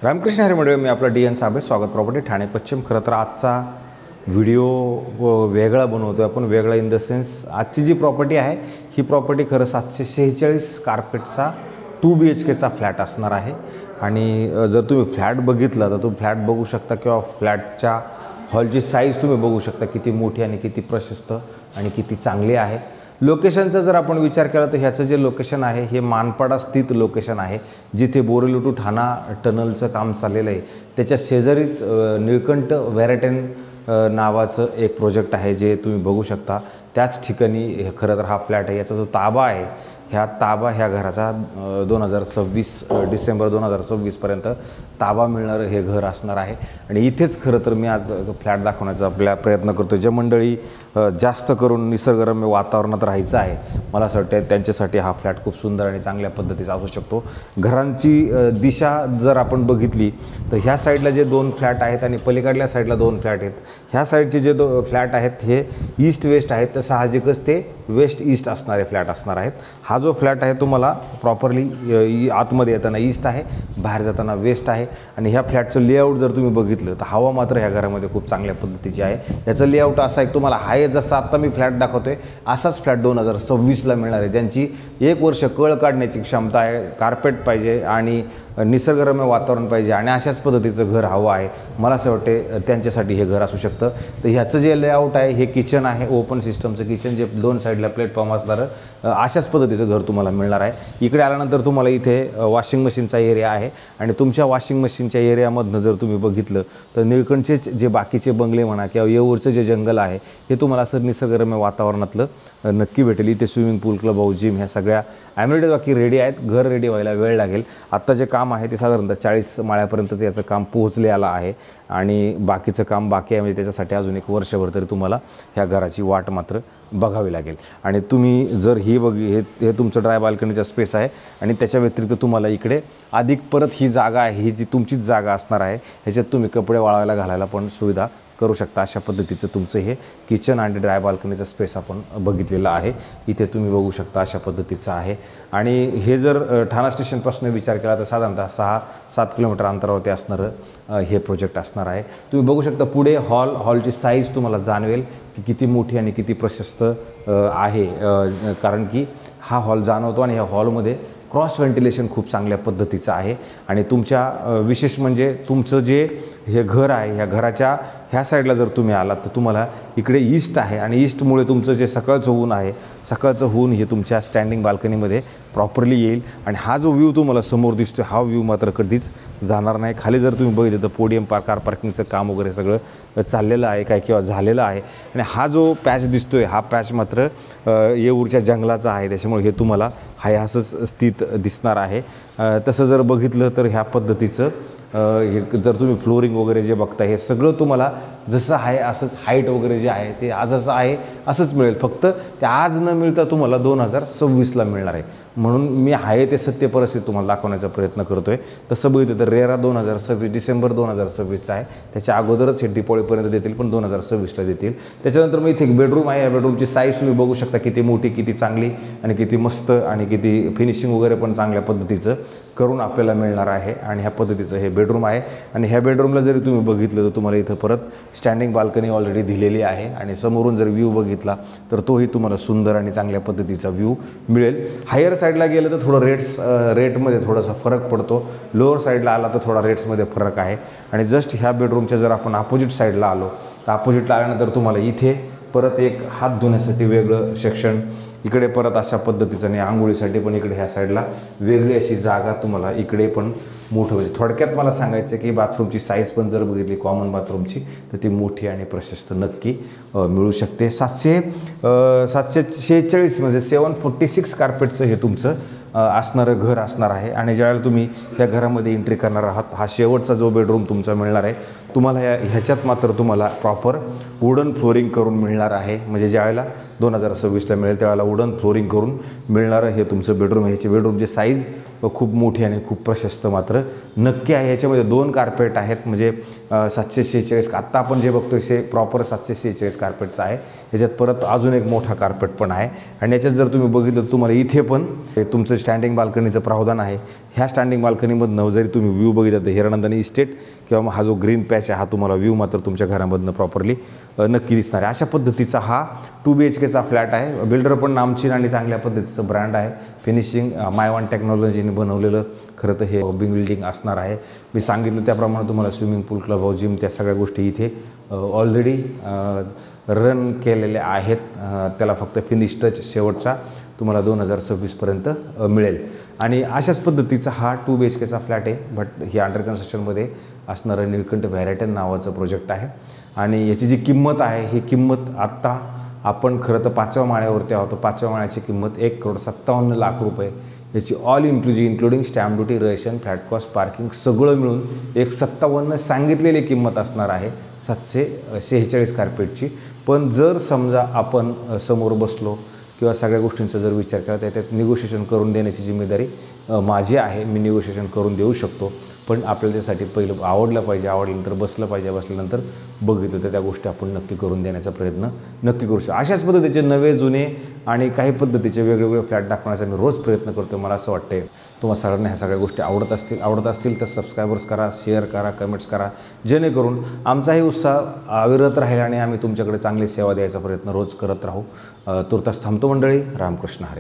रामकृष्ण हरी मंडळी, मी आपला DN साबळे, स्वागत प्रॉपर्टी ठाणे पश्चिम। खरं तर आजचा व्हिडिओ वेगळा बनवतो आपण, वेगळा इन द सेन्स आजची जी प्रॉपर्टी आहे ही प्रॉपर्टी खरं 746 कार्पेटचा 2 BHKचा फ्लॅट असणार आहे। आणि जर तुम्ही फ्लॅट बघितला तर तुम्ही फ्लॅट बघू शकता किंवा फ्लॅटच्या हॉलची साईज तुम्ही बघू शकता किती मोठी आणि किती प्रशस्त आणि किती चांगली आहे। लोकेशनचा जर आपण विचार केला तर ह्याचं जे लोकेशन आहे हे मानपाडा स्थित लोकेशन आहे, जिथे बोरेली टू ठाणा टनलचं काम चाललेलं आहे। त्याच्या शेजारीच निळकंठ व्हेराटेन नावाचं एक प्रोजेक्ट आहे जे तुम्ही बघू शकता। त्याच ठिकाणी खरं तर हा फ्लॅट आहे। याचा जो ताबा आहे ह्या घराचा 2026 डिसेंबर 2026 पर्यंत ताबा मिळणारं हे घर असणार आहे। आणि इथेच खरं तर मी आज फ्लॅट दाखवण्याचा आपला प्रयत्न करतो। जे मंडळी जास्त करून निसर्गरम्य वातावरणात राहायचं आहे, मला असं वाटतं त्यांच्यासाठी हा फ्लॅट खूप सुंदर आणि चांगल्या पद्धतीचा असू शकतो। घरांची दिशा जर आपण बघितली तर ह्या साईडला जे 2 फ्लॅट आहेत आणि पलीकडल्या साईडला 2 फ्लॅट आहेत। ह्या साईडचे जे फ्लॅट आहेत हे ईस्ट वेस्ट आहेत, तर साहजिकच ते वेस्ट ईस्ट असणारे फ्लॅट असणार आहेत। हा जो फ्लॅट आहे तुम्हाला प्रॉपरली आतमध्ये येताना ईस्ट आहे, बाहेर जाताना वेस्ट आहे। आणि ह्या फ्लॅटचं लेआउट जर तुम्ही बघितलं तर हवा मात्र ह्या घरामध्ये खूप चांगल्या पद्धतीची आहे। याचं लेआउट असं आहे, तुम्हाला आहे जसं आत्ता मी फ्लॅट दाखवतोय असाच फ्लॅट 2026ला मिळणार आहे, ज्यांची 1 वर्ष कळ काढण्याची क्षमता आहे। कार्पेट पाहिजे आणि निसर्गरम्य वातावरण पाहिजे आणि अशाच पद्धतीचं घर हवं आहे, मला असं वाटते त्यांच्यासाठी हे घर असू शकतं। तर ह्याचं जे लेआउट आहे हे किचन आहे, ओपन सिस्टमचं किचन, जे 2 साईडला प्लॅटफॉर्म असणारं अशाच पद्धतीचं घर तुम्हाला मिळणार आहे। इकडे आल्यानंतर तुम्हाला इथे वॉशिंग मशीनचा एरिया आहे आणि तुमच्या वॉशिंग मशीनच्या एरियामधनं जर तुम्ही बघितलं तर निळकंठचे जे बाकीचे बंगले म्हणा किंवा येऊरचं जे जंगल आहे हे तुम्हाला असं निसर्गरम्य वातावरणातलं नक्की भेटेल। इथे स्विमिंग पूल, क्लब हाऊस, जिम ह्या सगळ्या ॲम्युनिटीज बाकी रेडी आहेत। घर रेडी व्हायला वेळ लागेल। आत्ता जे काम आहे ते साधारणतः 40 माळ्यापर्यंतचं याचं काम पोहोचलेलं आहे आणि बाकीचं काम बाकी आहे, म्हणजे त्याच्यासाठी अजून 1 वर्षभर तरी तुम्हाला ह्या घराची वाट मात्र बघावी लागेल। आणि तुम्ही जर हे तुमचं ड्राय बाल्कनीचा स्पेस आहे आणि त्याच्या व्यतिरिक्त तुम्हाला इकडे अधिक परत ही जागा आहे, ही जी तुमचीच जागा असणार आहे, ह्याच्यात तुम्ही कपडे वाळवायला घालायला पण सुविधा करू शकता। अशा पद्धतीचं तुमचं हे किचन आणि ड्राय बाल्कनीचा स्पेस आपण बघितलेला आहे। इथे तुम्ही बघू शकता अशा पद्धतीचं आहे। आणि हे जर ठाणा स्टेशनपासून विचार केला तर साधारणतः 6-7 किलोमीटर अंतरावरती असणारं हे प्रोजेक्ट असणार आहे। तुम्ही बघू शकता पुढे हॉलची साईज तुम्हाला जाणवेल की किती मोठी आणि किती प्रशस्त आहे, कारण की हा हॉल जाणवतो आणि ह्या हॉलमध्ये क्रॉस व्हेंटिलेशन खूप चांगल्या पद्धतीचं आहे। आणि तुमच्या विशेष म्हणजे तुमचं जे हे घर आहे, ह्या घराच्या ह्या साईडला जर तुम्ही आलात तर तुम्हाला इकडे ईस्ट आहे आणि ईस्टमुळे तुमचं जे सकाळचं ऊन आहे, सकाळचं ऊन हे तुमच्या स्टँडिंग बाल्कनीमध्ये प्रॉपरली येईल। आणि हा जो व्ह्यू तुम्हाला समोर दिसतो हा व्ह्यू मात्र कधीच जाणार नाही। खाली जर तुम्ही बघितलं तर पोडियम कार पार्किंगचं काम वगैरे सगळं चाललेलं आहे काय किंवा झालेलं आहे। आणि हा जो पॅच दिसतोय हा पॅच मात्र येऊरच्या जंगलाचा आहे, त्याच्यामुळे हे तुम्हाला हाय असंच स्थित दिसणार आहे। तसं जर बघितलं तर ह्या पद्धतीचं हे जर तुम्ही फ्लोरिंग वगैरे जे बघता हे सगळं तुम्हाला जसं आहे असंच हाईट वगैरे जे आहे ते आजचं आहे असंच मिळेल, फक्त ते आज न मिळता तुम्हाला 2026ला मिळणार आहे। म्हणून मी आहे ते सत्य परिस्थिती तुम्हाला दाखवण्याचा प्रयत्न करतो आहे। तसं बघितलं तर रेरा 2026 डिसेंबर 2026चा आहे, त्याच्या अगोदरच हे दिवाळीपर्यंत देतील पण 2026ला देतील। त्याच्यानंतर मग इथे एक बेडरूम आहे, या बेडरूमची साईज तुम्ही बघू शकता किती मोठी, किती चांगली आणि किती मस्त आणि किती फिनिशिंग वगैरे पण चांगल्या पद्धतीचं करून आपल्याला मिळणार आहे। आणि ह्या पद्धतीचं हे बेडरूम आहे। आणि ह्या बेडरूमला जरी तुम्ही बघितलं तर तुम्हाला इथं परत स्टँडिंग बाल्कनी ऑलरेडी दिलेली आहे आणि समोरून जर व्ह्यू बघितला तर तोही तुम्हाला सुंदर आणि चांगल्या पद्धतीचा व्ह्यू मिळेल। हायर साईडला गेलं तर थोडं रेटमध्ये थोडासा फरक पडतो, लोअर साईडला आला तर थोडा रेट्समध्ये फरक आहे। आणि जस्ट ह्या बेडरूमच्या जर आपण अपोजिट साईडला आलो तर अपोजिटला आल्यानंतर तुम्हाला इथे परत एक हात धुण्यासाठी वेगळं सेक्शन, इकडे परत अशा पद्धतीचं आणि आंघोळीसाठी पण इकडे ह्या साईडला वेगळी अशी जागा तुम्हाला इकडे पण मोठं म्हणजे थोडक्यात मला सांगायचं की बाथरूमची साईज पण जर बघितली कॉमन बाथरूमची तर ती मोठी आणि प्रशस्त नक्की मिळू शकते। 746 म्हणजे 746 कार्पेटचं हे तुमचं असणारं घर असणार आहे। आणि ज्यावेळेला तुम्ही ह्या घरामध्ये एंट्री करणार आहात हा शेवटचा जो बेडरूम तुमचा मिळणार आहे तुम्हाला ह्याच्यात मात्र तुम्हाला प्रॉपर वुडन फ्लोरिंग करून मिळणार आहे। म्हणजे ज्यावेळेला 2026ला मिळेल. त्यावेळेला वुडन फ्लोरिंग करून मिळणारं हे तुमचं बेडरूम आहे. ह्याची बेडरूमची साईज खूप मोठी आणि खूप प्रशस्त मात्र नक्की आहे. ह्याच्यामध्ये 2 कार्पेट आहेत, म्हणजे 746. आत्ता आपण जे बघतोय हे प्रॉपर 746 कार्पेटचं आहे. ह्याच्यात परत अजून एक मोठा कार्पेट पण आहे. आणि याच्यात जर तुम्ही बघितलं तर तुम्हाला इथे पण तुमचं स्टँडिंग बाल्कनीचं प्रावधान आहे. ह्या स्टँडिंग बाल्कनीमधनं जरी तुम्ही व्ह्यू बघितलं तर हिरानंदानी इस्टेट किंवा मग हा जो ग्रीन पॅच आहे हा तुम्हाला व्ह्यू मात्र तुमच्या घरामधनं प्रॉपरली नक्की दिसणार आहे. अशा पद्धतीचा हा 2 BHKचा फ्लॅट आहे. बिल्डर पण नामचीन आणि चांगल्या पद्धतीचं ब्रँड आहे. फिनिशिंग मायवान टेक्नॉलॉजीने बनवलेलं खरं तर हे बिल्डिंग असणार आहे. मी सांगितलं त्याप्रमाणे तुम्हाला स्विमिंग पूल, क्लब हाऊस, जिम त्या सगळ्या गोष्टी इथे ऑलरेडी रन केलेल्या आहेत. त्याला फक्त फिनिश टच शेवटचा तुम्हाला 2026पर्यंत मिळेल. आणि अशाच पद्धतीचा हा 2 BHKचा फ्लॅट आहे. बट ही अंडर कन्स्ट्रक्शनमध्ये असणारं निळकंठ व्हॅरायटन नावाचं प्रोजेक्ट आहे. आणि याची जी किंमत आहे ही किंमत आत्ता आपण खरं तर 5व्या माळ्यावरती आहोत. 5व्या माळ्याची किंमत 1,57,00,000 रुपये. याची all including stamp duty, ration, flat cost, parking सगळं मिळून 1,57,00,000 सांगितलेली किंमत असणार आहे 746 कार्पेटची. पण जर समजा आपण समोर बसलो किंवा सगळ्या गोष्टींचा जर विचार केला तर त्यात निगोशिएशन करून देण्याची जिम्मेदारी माझी आहे. मी निगोशिएशन करून देऊ शकतो. पण आपल्याला त्यासाठी पहिलं आवडलं पाहिजे, आवडल्यानंतर बसलं पाहिजे, बसल्यानंतर बघितलं तर त्या गोष्टी आपण नक्की करून देण्याचा प्रयत्न नक्की करू शकतो. अशाच पद्धतीचे नवे, जुने आणि काही पद्धतीचे वेगवेगळे फ्लॅट दाखवण्याचा मी रोज प्रयत्न करतो. मला असं वाटतं तुम्हाला सगळ्यांना ह्या सगळ्या गोष्टी आवडत असतील तर सबस्क्रायबर्स करा, शेअर करा, कमेंट्स करा, जेणेकरून आमचाही उत्साह अविरत राहील आणि आम्ही तुमच्याकडे चांगली सेवा द्यायचा प्रयत्न रोज करत राहू. तुर्तास थांबतो मंडळी. रामकृष्ण हरी.